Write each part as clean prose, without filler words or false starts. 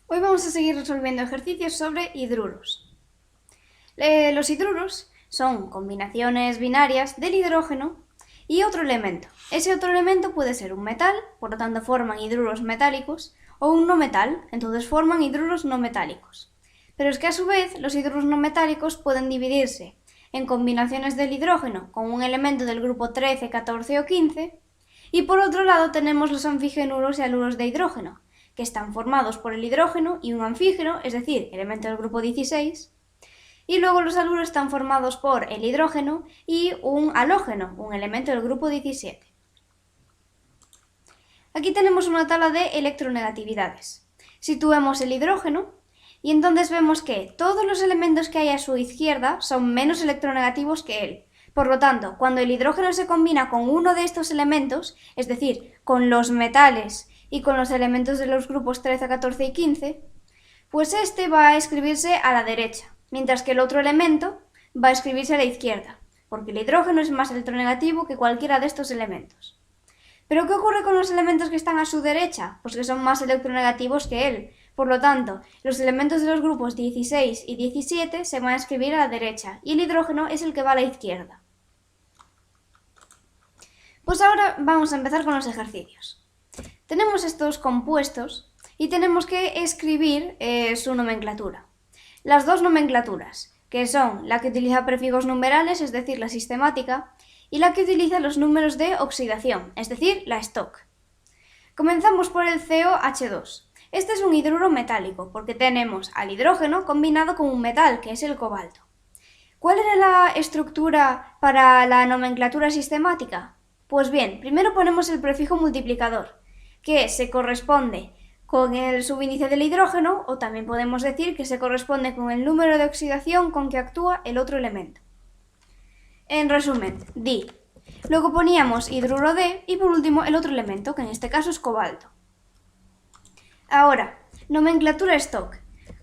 Hoy vamos a seguir resolviendo ejercicios sobre hidruros. Los hidruros son combinaciones binarias del hidrógeno y otro elemento. Ese otro elemento puede ser un metal, por lo tanto forman hidruros metálicos, o un no metal, entonces forman hidruros no metálicos. Pero es que a su vez los hidruros no metálicos pueden dividirse en combinaciones del hidrógeno con un elemento del grupo 13, 14 o 15, y por otro lado tenemos los anfigenuros y aluros de hidrógeno, que están formados por el hidrógeno y un anfígeno, es decir, elemento del grupo 16, y luego los aluros están formados por el hidrógeno y un halógeno, un elemento del grupo 17. Aquí tenemos una tabla de electronegatividades. Situemos el hidrógeno y entonces vemos que todos los elementos que hay a su izquierda son menos electronegativos que él. Por lo tanto, cuando el hidrógeno se combina con uno de estos elementos, es decir, con los metales y con los elementos de los grupos 13, 14 y 15, pues este va a escribirse a la derecha, mientras que el otro elemento va a escribirse a la izquierda, porque el hidrógeno es más electronegativo que cualquiera de estos elementos. ¿Pero qué ocurre con los elementos que están a su derecha? Pues que son más electronegativos que él. Por lo tanto, los elementos de los grupos 16 y 17 se van a escribir a la derecha y el hidrógeno es el que va a la izquierda. Pues ahora vamos a empezar con los ejercicios. Tenemos estos compuestos y tenemos que escribir su nomenclatura. Las dos nomenclaturas, que son la que utiliza prefijos numerales, es decir, la sistemática, y la que utiliza los números de oxidación, es decir, la stock. Comenzamos por el COH2. Este es un hidruro metálico, porque tenemos al hidrógeno combinado con un metal, que es el cobalto. ¿Cuál era la estructura para la nomenclatura sistemática? Pues bien, primero ponemos el prefijo multiplicador, que se corresponde con el subíndice del hidrógeno, o también podemos decir que se corresponde con el número de oxidación con que actúa el otro elemento. En resumen, Di. Luego poníamos hidruro de y por último el otro elemento, que en este caso es cobalto. Ahora, nomenclatura stock.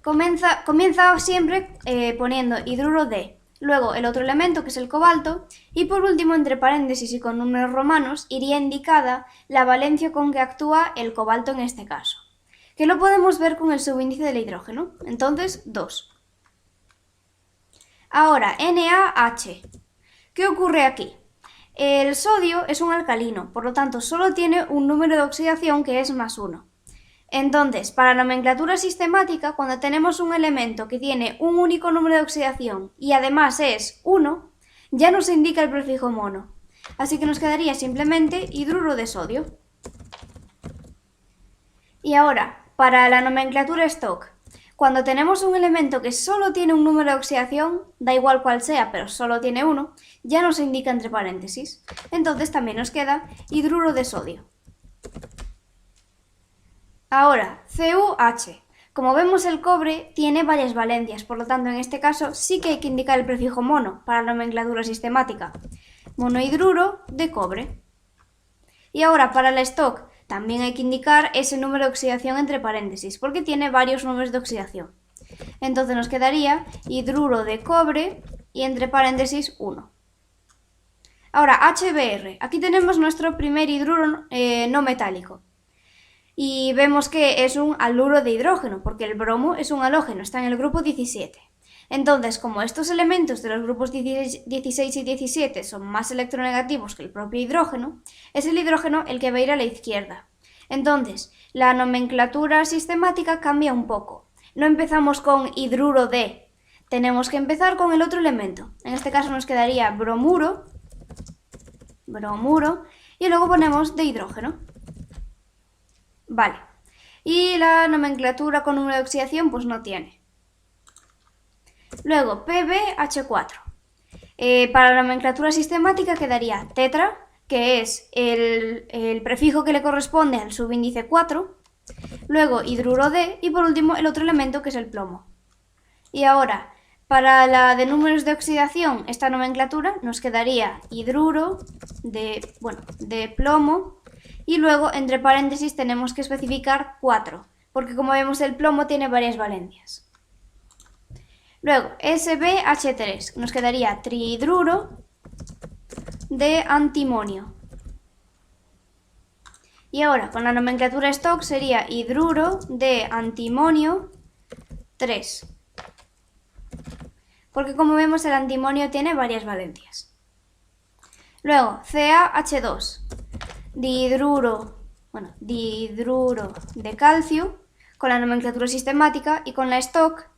Comienza siempre poniendo hidruro de, luego el otro elemento que es el cobalto y por último entre paréntesis y con números romanos iría indicada la valencia con que actúa el cobalto en este caso, que lo podemos ver con el subíndice del hidrógeno, entonces 2. Ahora, NaH. ¿Qué ocurre aquí? El sodio es un alcalino, por lo tanto solo tiene un número de oxidación que es +1. Entonces, para la nomenclatura sistemática, cuando tenemos un elemento que tiene un único número de oxidación y además es 1, ya nos indica el prefijo mono. Así que nos quedaría simplemente hidruro de sodio. Y ahora, para la nomenclatura stock, cuando tenemos un elemento que solo tiene un número de oxidación, da igual cuál sea, pero solo tiene uno, ya nos indica entre paréntesis. Entonces también nos queda hidruro de sodio. Ahora, CuH. Como vemos, el cobre tiene varias valencias, por lo tanto en este caso sí que hay que indicar el prefijo mono para la nomenclatura sistemática. Monohidruro de cobre. Y ahora para el stock también hay que indicar ese número de oxidación entre paréntesis, porque tiene varios números de oxidación. Entonces nos quedaría hidruro de cobre y entre paréntesis 1. Ahora, HBr. Aquí tenemos nuestro primer hidruro no metálico. Y vemos que es un haluro de hidrógeno, porque el bromo es un halógeno, está en el grupo 17. Entonces, como estos elementos de los grupos 16 y 17 son más electronegativos que el propio hidrógeno, es el hidrógeno el que va a ir a la izquierda. Entonces, la nomenclatura sistemática cambia un poco. No empezamos con hidruro de, tenemos que empezar con el otro elemento. En este caso nos quedaría bromuro, y luego ponemos de hidrógeno. Vale. Y la nomenclatura con número de oxidación pues no tiene. Luego, PbH4. Para la nomenclatura sistemática quedaría tetra, que es el prefijo que le corresponde al subíndice 4. Luego, hidruro de y por último el otro elemento que es el plomo. Y ahora, para la de números de oxidación, esta nomenclatura nos quedaría hidruro de plomo. Y luego, entre paréntesis, tenemos que especificar 4, porque como vemos el plomo tiene varias valencias. Luego, SbH3, nos quedaría trihidruro de antimonio. Y ahora, con la nomenclatura stock sería hidruro de antimonio 3. Porque como vemos el antimonio tiene varias valencias. Luego, CaH2, dihidruro de calcio, con la nomenclatura sistemática, y con la stock,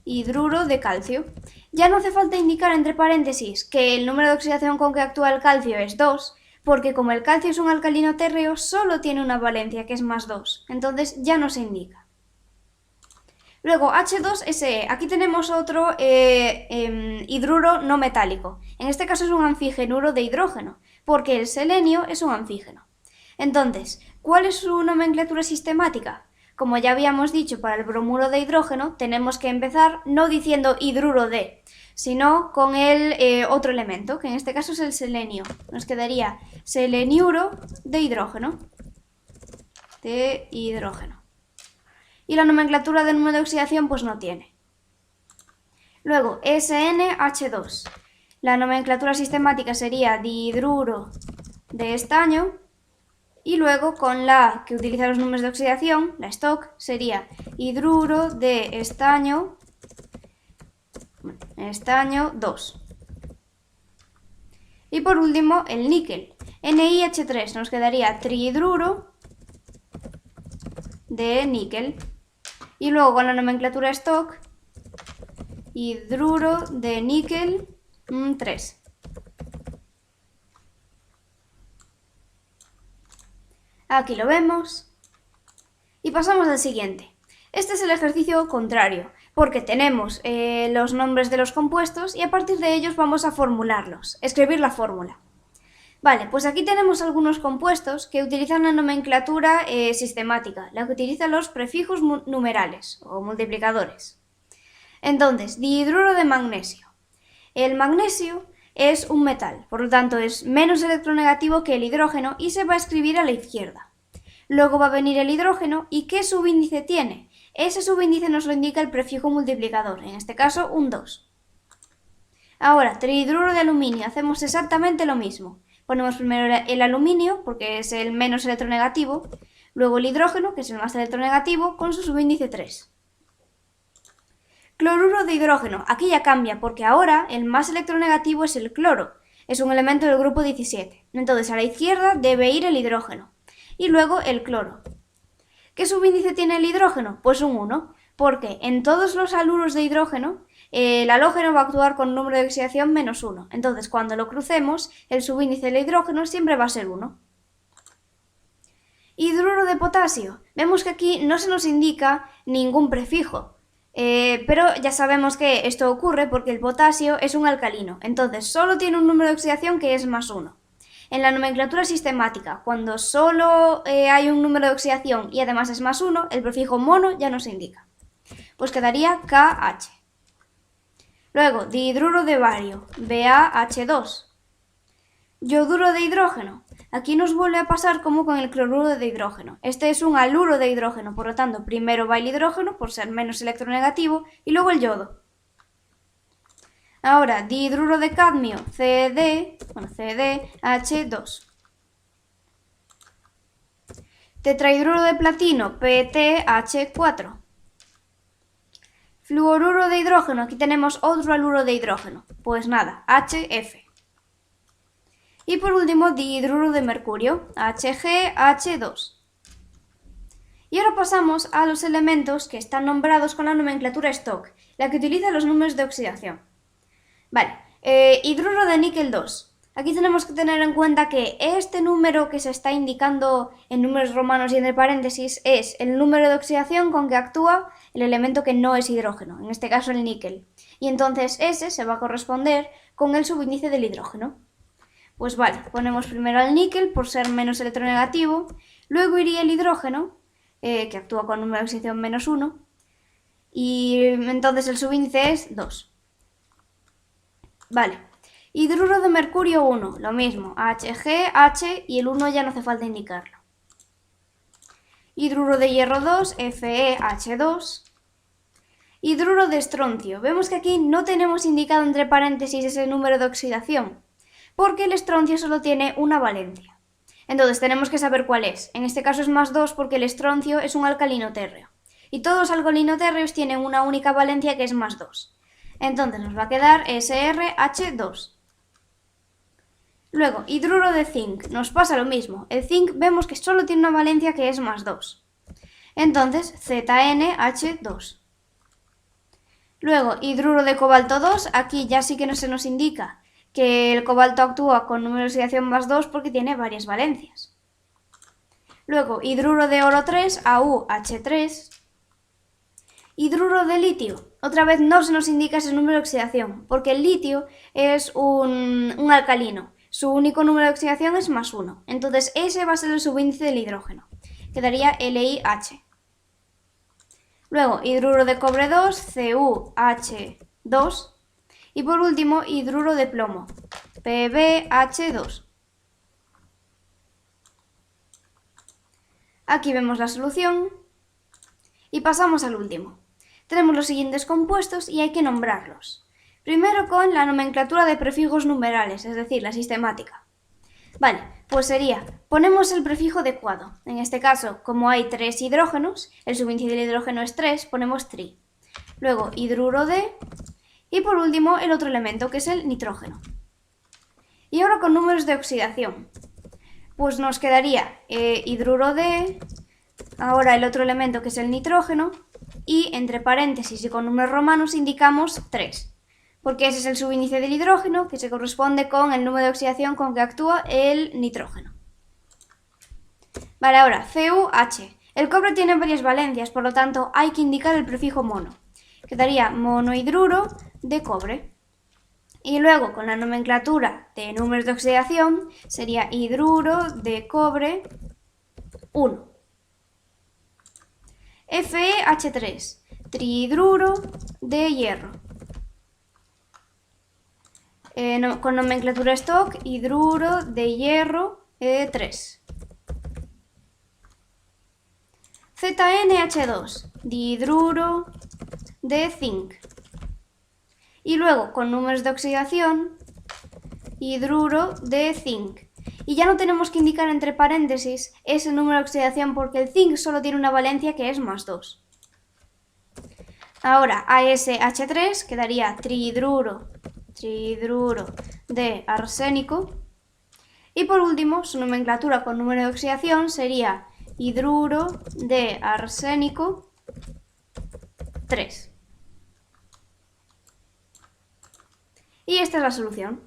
hidruro de calcio. Ya no hace falta indicar entre paréntesis que el número de oxidación con que actúa el calcio es 2, porque como el calcio es un alcalino térreo, solo tiene una valencia, que es más 2, entonces ya no se indica. Luego, H2SE, aquí tenemos otro hidruro no metálico. En este caso es un anfigenuro de hidrógeno, porque el selenio es un anfígeno. Entonces, ¿cuál es su nomenclatura sistemática? Como ya habíamos dicho para el bromuro de hidrógeno, tenemos que empezar no diciendo hidruro de, sino con el otro elemento, que en este caso es el selenio. Nos quedaría seleniuro de hidrógeno. Y la nomenclatura del número de oxidación pues no tiene. Luego, SnH2. La nomenclatura sistemática sería dihidruro de estaño. Y luego, con la que utiliza los números de oxidación, la stock, sería hidruro de estaño 2. Y por último, el níquel. NiH3 nos quedaría trihidruro de níquel. Y luego con la nomenclatura stock, hidruro de níquel 3. Aquí lo vemos. Y pasamos al siguiente. Este es el ejercicio contrario, porque tenemos los nombres de los compuestos y a partir de ellos vamos a formularlos, escribir la fórmula. Vale, pues aquí tenemos algunos compuestos que utilizan la nomenclatura sistemática, la que utiliza los prefijos numerales o multiplicadores. Entonces, dihidruro de magnesio. El magnesio es un metal, por lo tanto es menos electronegativo que el hidrógeno y se va a escribir a la izquierda. Luego va a venir el hidrógeno y ¿qué subíndice tiene? Ese subíndice nos lo indica el prefijo multiplicador, en este caso un 2. Ahora, trihidruro de aluminio, hacemos exactamente lo mismo. Ponemos primero el aluminio, porque es el menos electronegativo, luego el hidrógeno, que es el más electronegativo, con su subíndice 3. Cloruro de hidrógeno, aquí ya cambia, porque ahora el más electronegativo es el cloro, es un elemento del grupo 17. Entonces a la izquierda debe ir el hidrógeno, y luego el cloro. ¿Qué subíndice tiene el hidrógeno? Pues un 1, porque en todos los haluros de hidrógeno, el halógeno va a actuar con número de oxidación menos 1. Entonces, cuando lo crucemos, el subíndice del hidrógeno siempre va a ser 1. Hidruro de potasio. Vemos que aquí no se nos indica ningún prefijo, pero ya sabemos que esto ocurre porque el potasio es un alcalino. Entonces, solo tiene un número de oxidación que es más 1. En la nomenclatura sistemática, cuando solo hay un número de oxidación y además es más 1, el prefijo mono ya no se indica. Pues quedaría KH. Luego, dihidruro de bario, BaH2. Yoduro de hidrógeno. Aquí nos vuelve a pasar como con el cloruro de hidrógeno. Este es un haluro de hidrógeno, por lo tanto, primero va el hidrógeno, por ser menos electronegativo, y luego el yodo. Ahora, dihidruro de cadmio, CdH2. Tetrahidruro de platino, PTH4. Fluoruro de hidrógeno, aquí tenemos otro haluro de hidrógeno, pues nada, HF. Y por último, dihidruro de mercurio, HgH2. Y ahora pasamos a los elementos que están nombrados con la nomenclatura stock, la que utiliza los números de oxidación. Vale, hidruro de níquel 2. Aquí tenemos que tener en cuenta que este número que se está indicando en números romanos y entre paréntesis es el número de oxidación con que actúa el elemento que no es hidrógeno, en este caso el níquel. Y entonces ese se va a corresponder con el subíndice del hidrógeno. Pues vale, ponemos primero al níquel por ser menos electronegativo, luego iría el hidrógeno, que actúa con número de oxidación menos 1, y entonces el subíndice es 2. Vale. Hidruro de mercurio 1, lo mismo, Hg, H y el 1 ya no hace falta indicarlo. Hidruro de hierro 2, FeH2. Hidruro de estroncio. Vemos que aquí no tenemos indicado entre paréntesis ese número de oxidación, porque el estroncio solo tiene una valencia. Entonces tenemos que saber cuál es. En este caso es +2 porque el estroncio es un alcalino térreo. Y todos los alcalinos térreos tienen una única valencia que es +2. Entonces nos va a quedar SrH2. Luego, hidruro de zinc. Nos pasa lo mismo. El zinc vemos que solo tiene una valencia que es +2. Entonces, ZnH2. Luego, hidruro de cobalto 2. Aquí ya sí que no se nos indica que el cobalto actúa con número de oxidación +2 porque tiene varias valencias. Luego, hidruro de oro 3, AuH3. Hidruro de litio. Otra vez no se nos indica ese número de oxidación, porque el litio es un alcalino. Su único número de oxidación es +1. Entonces ese va a ser el subíndice del hidrógeno. Quedaría LiH. Luego, hidruro de cobre 2, CuH2. Y por último, hidruro de plomo, PbH2. Aquí vemos la solución. Y pasamos al último. Tenemos los siguientes compuestos y hay que nombrarlos. Primero con la nomenclatura de prefijos numerales, es decir, la sistemática. Vale, pues sería, ponemos el prefijo adecuado. En este caso, como hay 3 hidrógenos, el subíndice del hidrógeno es 3, ponemos tri. Luego, hidruro de, y por último, el otro elemento, que es el nitrógeno. Y ahora con números de oxidación. Pues nos quedaría hidruro de, ahora el otro elemento, que es el nitrógeno, y entre paréntesis y con números romanos indicamos 3. Porque ese es el subíndice del hidrógeno, que se corresponde con el número de oxidación con que actúa el nitrógeno. Vale, ahora, CuH. El cobre tiene varias valencias, por lo tanto hay que indicar el prefijo mono. Quedaría monohidruro de cobre. Y luego, con la nomenclatura de números de oxidación, sería hidruro de cobre 1. FeH3, trihidruro de hierro. Con nomenclatura stock, hidruro de hierro 3. ZnH2, dihidruro de zinc. Y luego, con números de oxidación, hidruro de zinc. Y ya no tenemos que indicar entre paréntesis ese número de oxidación porque el zinc solo tiene una valencia que es +2. Ahora, AsH3 quedaría trihidruro de arsénico. Y por último, su nomenclatura con número de oxidación sería hidruro de arsénico 3. Y esta es la solución.